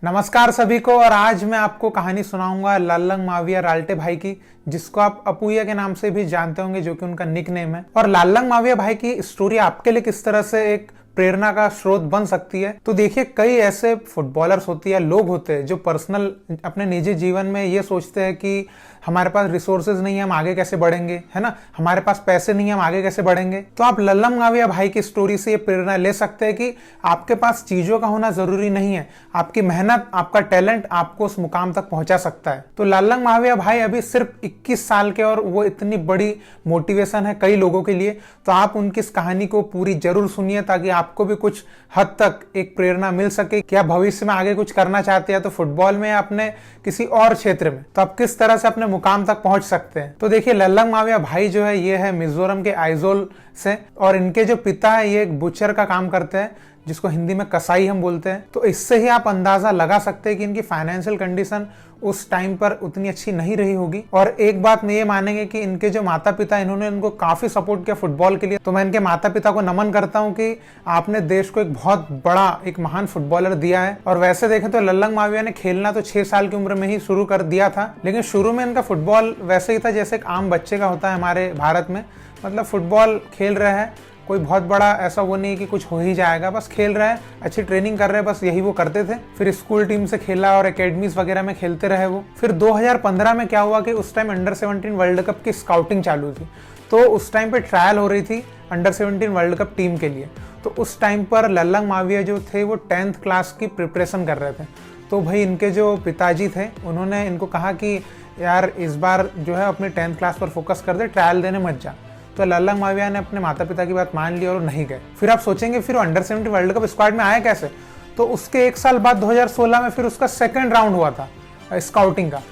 नमस्कार सभी को। और आज मैं आपको कहानी सुनाऊंगा लालंग माविया राल्टे भाई की, जिसको आप अपूया के नाम से भी जानते होंगे, जो कि उनका निक नेम है। और लालंग माविया भाई की स्टोरी आपके लिए किस तरह से एक प्रेरणा का स्रोत बन सकती है। तो देखिए, कई ऐसे फुटबॉलर्स होते हैं, लोग होते हैं जो पर्सनल अपने निजी जीवन में ये सोचते हैं कि हमारे पास रिसोर्सेज नहीं है, हम आगे कैसे बढ़ेंगे, है ना, हमारे पास पैसे नहीं है, हम आगे कैसे बढ़ेंगे। तो आप लालंग माविया भाई की स्टोरी से ये प्रेरणा ले सकते हैं कि आपके पास चीजों का होना जरूरी नहीं है, आपकी मेहनत, आपका टैलेंट आपको उस मुकाम तक पहुंचा सकता है। तो लालंग माविया भाई अभी सिर्फ 21 साल के, और वो इतनी बड़ी मोटिवेशन है कई लोगों के लिए। तो आप उनकी इस कहानी को पूरी जरूर सुनिए, ताकि आपको भी कुछ हद तक एक प्रेरणा मिल सके कि आप भविष्य में आगे कुछ करना चाहते हैं, तो फुटबॉल में या अपने किसी और क्षेत्र में, तो आप किस तरह से अपने मुकाम तक पहुंच सकते हैं। तो देखिए, लालंग माविया भाई जो है, ये है मिजोरम के आइजोल से, और इनके जो पिता है ये एक बुचर का काम करते हैं, जिसको हिंदी में कसाई हम बोलते हैं। तो इससे ही आप अंदाजा लगा सकते हैं कि इनकी फाइनेंशियल कंडीशन उस टाइम पर उतनी अच्छी नहीं रही होगी। और एक बात में ये मानेंगे कि इनके जो माता पिता, इन्होंने इनको काफी सपोर्ट किया फुटबॉल के लिए। तो मैं इनके माता पिता को नमन करता हूँ कि आपने देश को एक बहुत बड़ा, एक महान फुटबॉलर दिया है। और वैसे देखें तो लालंग माविया ने खेलना तो 6 साल की उम्र में ही शुरू कर दिया था, लेकिन शुरू में इनका फुटबॉल वैसे ही था जैसे एक आम बच्चे का होता है हमारे भारत में। मतलब फुटबॉल खेल रहे हैं, कोई बहुत बड़ा ऐसा वो नहीं कि कुछ हो ही जाएगा, बस खेल रहे हैं, अच्छी ट्रेनिंग कर रहे हैं, बस यही वो करते थे। फिर स्कूल टीम से खेला और एकेडमीज वगैरह में खेलते रहे वो। फिर 2015 में क्या हुआ कि उस टाइम अंडर 17 वर्ल्ड कप की स्काउटिंग चालू थी। तो उस टाइम पे ट्रायल हो रही थी अंडर 17 वर्ल्ड कप टीम के लिए। तो उस टाइम पर लालंग माविया जो थे वो 10th क्लास की प्रिपरेशन कर रहे थे। तो भाई इनके जो पिताजी थे, उन्होंने इनको कहा कि यार इस बार जो है अपनी 10th क्लास पर फोकस कर दे, ट्रायल देने मत जा। तो लालंग माविया ने अपने माता पिता की बात मान ली और नहीं गए। फिर आप सोचेंगे फिर अंडर 17 वर्ल्ड कप स्क्वाड में आया कैसे। तो उसके 1 साल बाद 2016 में फिर उसका सेकंड राउंड हुआ था स्काउटिंग का,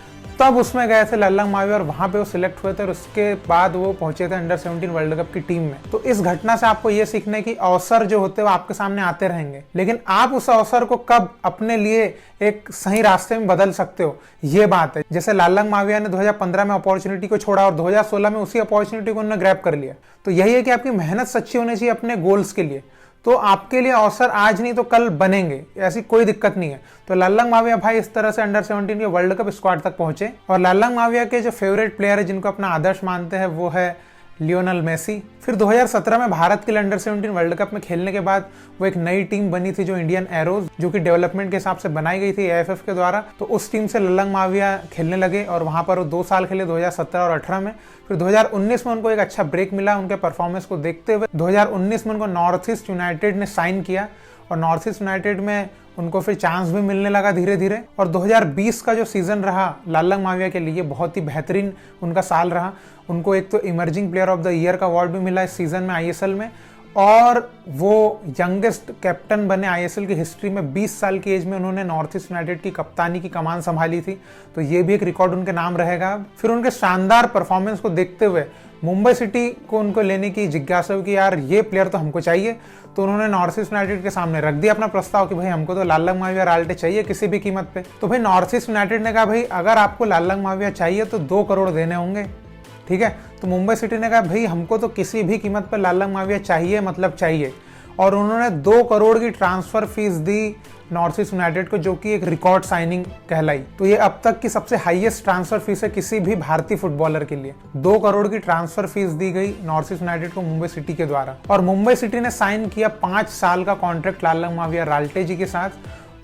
तब उसमें गए थे लालंग माविया और वहां पे वो सिलेक्ट हुए थे। और उसके बाद वो पहुंचे थे अंडर 17 वर्ल्ड कप की टीम में। तो इस घटना से आपको ये सीखने की अवसर जो होते हैं वो आपके सामने आते रहेंगे, लेकिन आप उस अवसर को कब अपने लिए एक सही रास्ते में बदल सकते हो, ये बात है। जैसे लालंग माविया ने 2015 में अपॉर्चुनिटी को छोड़ा और 2016 में उसी अपॉर्चुनिटी को उन्होंने ग्रैब कर लिया। तो यही है कि आपकी मेहनत सच्ची होनी चाहिए अपने गोल्स के लिए। तो आपके लिए अवसर आज नहीं तो कल बनेंगे, ऐसी कोई दिक्कत नहीं है। तो लालंग माविया भाई इस तरह से अंडर 17 के वर्ल्ड कप स्क्वाड तक पहुंचे। और लालंग माविया के जो फेवरेट प्लेयर है, जिनको अपना आदर्श मानते हैं, वो है लियोनेल मेसी। फिर 2017 में भारत के लिए अंडर 17 वर्ल्ड कप में खेलने के बाद वो एक नई टीम बनी थी, जो इंडियन एरोज, जो कि डेवलपमेंट के हिसाब से बनाई गई थी AIFF के द्वारा। तो उस टीम से लालंग माविया खेलने लगे और वहां पर वो 2 साल खेले, 2017 और 18 में। फिर 2019 में उनको एक अच्छा ब्रेक मिला उनके परफॉर्मेंस को देखते हुए। 2019 में उनको नॉर्थ ईस्ट यूनाइटेड ने साइन किया और नॉर्थ ईस्ट यूनाइटेड में उनको फिर चांस भी मिलने लगा धीरे धीरे। और 2020 का जो सीजन रहा लालंग माविया के लिए, बहुत ही बेहतरीन उनका साल रहा। उनको एक तो emerging player of the year का अवार्ड भी मिला इस सीजन में ISL में, और वो यंगेस्ट कैप्टन बने ISL की हिस्ट्री में। 20 साल की एज में उन्होंने नॉर्थ ईस्ट यूनाइटेड की कप्तानी की कमान संभाली थी। तो ये भी एक रिकॉर्ड उनके नाम रहेगा। फिर उनके शानदार परफॉर्मेंस को देखते हुए मुंबई सिटी को उनको लेने की जिज्ञासा हुई कि यार ये प्लेयर तो हमको चाहिए। तो उन्होंने नॉर्थ ईस्ट यूनाइटेड के सामने रख दिया अपना प्रस्ताव कि भाई हमको तो लालंग माविया राल्टे चाहिए किसी भी कीमत पे। तो भाई नॉर्थ ईस्ट यूनाइटेड ने कहा भाई अगर आपको लालंग माविया चाहिए तो 2 करोड़ देने होंगे, ठीक है। तो मुंबई सिटी ने कहा भाई हमको तो किसी भी कीमत पर लालंग माविया चाहिए, मतलब चाहिए। और उन्होंने 2 करोड़ की transfer fees the north east United को, जो कि एक रिकॉर्ड साइनिंग कहलाई। तो ये अब तक की सबसे हाईएस्ट ट्रांसफर फीस है किसी भी भारतीय फुटबॉलर के लिए। 2 करोड़ की ट्रांसफर फीस दी गई नॉर्थ ईस्ट यूनाइटेड को मुंबई सिटी के द्वारा। और मुंबई सिटी ने साइन किया 5 साल का कॉन्ट्रैक्ट लालंग माविया राल्टे जी के साथ।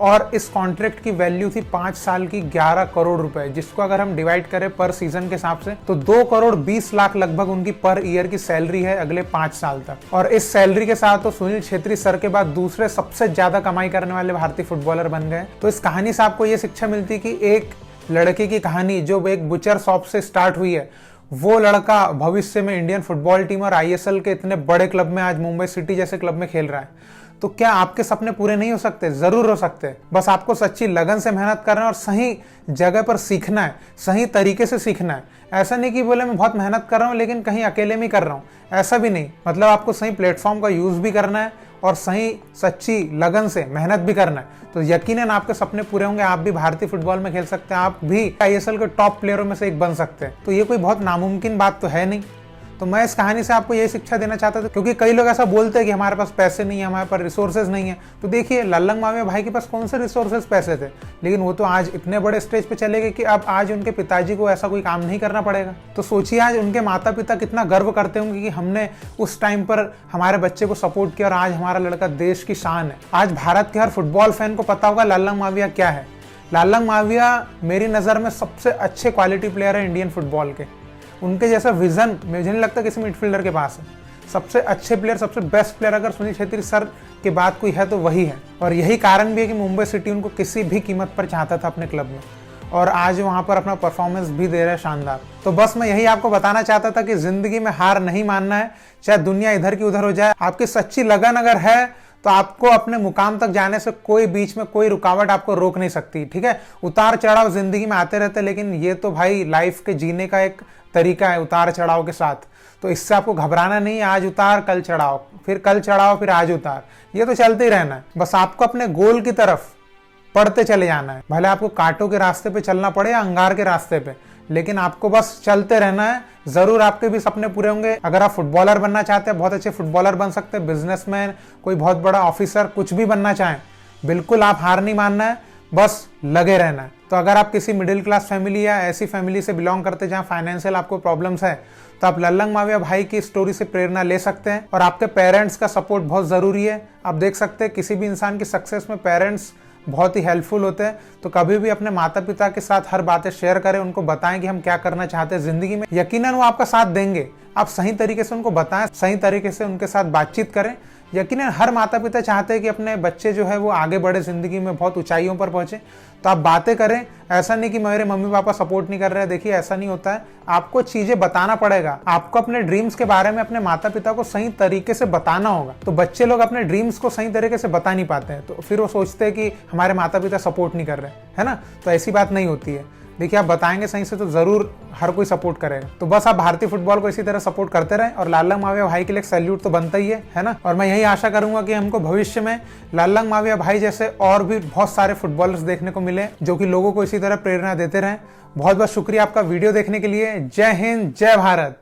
और इस कॉन्ट्रैक्ट की वैल्यू थी 5 साल की 11 करोड़ रुपए, जिसको अगर हम डिवाइड करें पर सीजन के हिसाब से तो 2 करोड़ 20 लाख लगभग उनकी पर ईयर की सैलरी है अगले 5 साल तक। और इस सैलरी के साथ तो सुनील छेत्री सर के बाद दूसरे सबसे ज्यादा कमाई करने वाले भारतीय फुटबॉलर बन गए। तो इस कहानी से आपको ये शिक्षा मिलती कि एक लड़के की कहानी जो एक बुचर शॉप से स्टार्ट हुई है, वो लड़का भविष्य में इंडियन फुटबॉल टीम और ISL के इतने बड़े क्लब में, आज मुंबई सिटी जैसे क्लब में खेल रहा है। तो क्या आपके सपने पूरे नहीं हो सकते? जरूर हो सकते हैं। बस आपको सच्ची लगन से मेहनत करना है और सही जगह पर सीखना है, सही तरीके से सीखना है। ऐसा नहीं कि बोले मैं बहुत मेहनत कर रहा हूँ लेकिन कहीं अकेले में कर रहा हूँ, ऐसा भी नहीं। मतलब आपको सही प्लेटफॉर्म का यूज भी करना है और सही सच्ची लगन से मेहनत भी करना है। तो यकीनन आपके सपने पूरे होंगे, आप भी भारतीय फुटबॉल में खेल सकते हैं, आप भी ISL के टॉप प्लेयरों में से एक बन सकते हैं। तो ये कोई बहुत नामुमकिन बात तो है नहीं। तो मैं इस कहानी से आपको यही शिक्षा देना चाहता था, क्योंकि कई लोग ऐसा बोलते हैं कि हमारे पास पैसे नहीं है, हमारे पास रिसोर्सेज नहीं है। तो देखिए लल्लंग माविया भाई के पास कौन से रिसोर्सेज पैसे थे, लेकिन वो तो आज इतने बड़े स्टेज पे चले गए कि अब आज उनके पिताजी को ऐसा कोई काम नहीं करना पड़ेगा। तो सोचिए आज उनके माता पिता कितना गर्व करते होंगे कि हमने उस टाइम पर हमारे बच्चे को सपोर्ट किया और आज हमारा लड़का देश की शान है। आज भारत के हर फुटबॉल फैन को पता होगा लल्लंग माविया क्या है। लल्लंग माविया मेरी नज़र में सबसे अच्छे क्वालिटी प्लेयर है इंडियन फुटबॉल के। उनके जैसा विजन मुझे नहीं लगता किसी मिडफील्डर के पास है। सबसे अच्छे प्लेयर, सबसे बेस्ट प्लेयर अगर सुनील छेत्री सर के बाद कोई है तो वही है। और यही कारण भी है कि मुंबई सिटी उनको किसी भी कीमत पर चाहता था अपने क्लब में, और आज वहाँ पर अपना परफॉर्मेंस भी दे रहा है शानदार। तो बस मैं यही आपको बताना चाहता था कि जिंदगी में हार नहीं मानना है, चाहे दुनिया इधर की उधर हो जाए। आपकी सच्ची लगन अगर है तो आपको अपने मुकाम तक जाने से कोई बीच में कोई रुकावट आपको रोक नहीं सकती। ठीक है, उतार चढ़ाव जिंदगी में आते रहते, लेकिन ये तो भाई लाइफ के जीने का एक तरीका है उतार चढ़ाव के साथ। तो इससे आपको घबराना नहीं है। आज उतार कल चढ़ाव, फिर कल चढ़ाव, फिर आज उतार, ये तो चलते ही रहना है। बस आपको अपने गोल की तरफ पढ़ते चले जाना है। भले आपको कांटों के रास्ते पे चलना पड़े या अंगार के रास्ते पे, लेकिन आपको बस चलते रहना है। जरूर आपके भी सपने पूरे होंगे। अगर आप फुटबॉलर बनना चाहते हैं, बहुत अच्छे फुटबॉलर बन सकते हैं, बिजनेसमैन, कोई बहुत बड़ा ऑफिसर, कुछ भी बनना चाहें, बिल्कुल आप हार नहीं मानना है, बस लगे रहना है। तो अगर आप किसी मिडिल क्लास फैमिली या ऐसी फैमिली से बिलोंग करते हैं जहाँ फाइनेंशियल आपको प्रॉब्लम्स है, तो आप लल्लंग माविया भाई की स्टोरी से प्रेरणा ले सकते हैं। और आपके पेरेंट्स का सपोर्ट बहुत ज़रूरी है। आप देख सकते हैं किसी भी इंसान की सक्सेस में पेरेंट्स बहुत ही हेल्पफुल होते हैं। तो कभी भी अपने माता पिता के साथ हर बातें शेयर करें, उनको बताएं कि हम क्या करना चाहते हैं ज़िंदगी में। यकीनन वो आपका साथ देंगे। आप सही तरीके से उनको बताएं, सही तरीके से उनके साथ बातचीत करें। यकीनन हर माता पिता चाहते हैं कि अपने बच्चे जो है वो आगे बढ़े, ज़िंदगी में बहुत ऊंचाइयों पर पहुंचे। तो आप बातें करें। ऐसा नहीं कि मेरे मम्मी पापा सपोर्ट नहीं कर रहे हैं, देखिए ऐसा नहीं होता है। आपको चीज़ें बताना पड़ेगा। आपको अपने ड्रीम्स के बारे में अपने माता पिता को सही तरीके से बताना होगा। तो बच्चे लोग अपने ड्रीम्स को सही तरीके से बता नहीं पाते हैं, तो फिर वो सोचते हैं कि हमारे माता पिता सपोर्ट नहीं कर रहे, है ना। तो ऐसी बात नहीं होती है। देखिए आप बताएंगे सही से तो जरूर हर कोई सपोर्ट करेगा। तो बस आप भारतीय फुटबॉल को इसी तरह सपोर्ट करते रहें। और लल्लंग माविया भाई के लिए सैल्यूट तो बनता ही है ना। और मैं यही आशा करूंगा कि हमको भविष्य में लल्लंग माविया भाई जैसे और भी बहुत सारे फुटबॉलर्स देखने को मिले, जो कि लोगों को इसी तरह प्रेरणा देते रहें। बहुत बहुत शुक्रिया आपका वीडियो देखने के लिए। जय हिंद, जय भारत।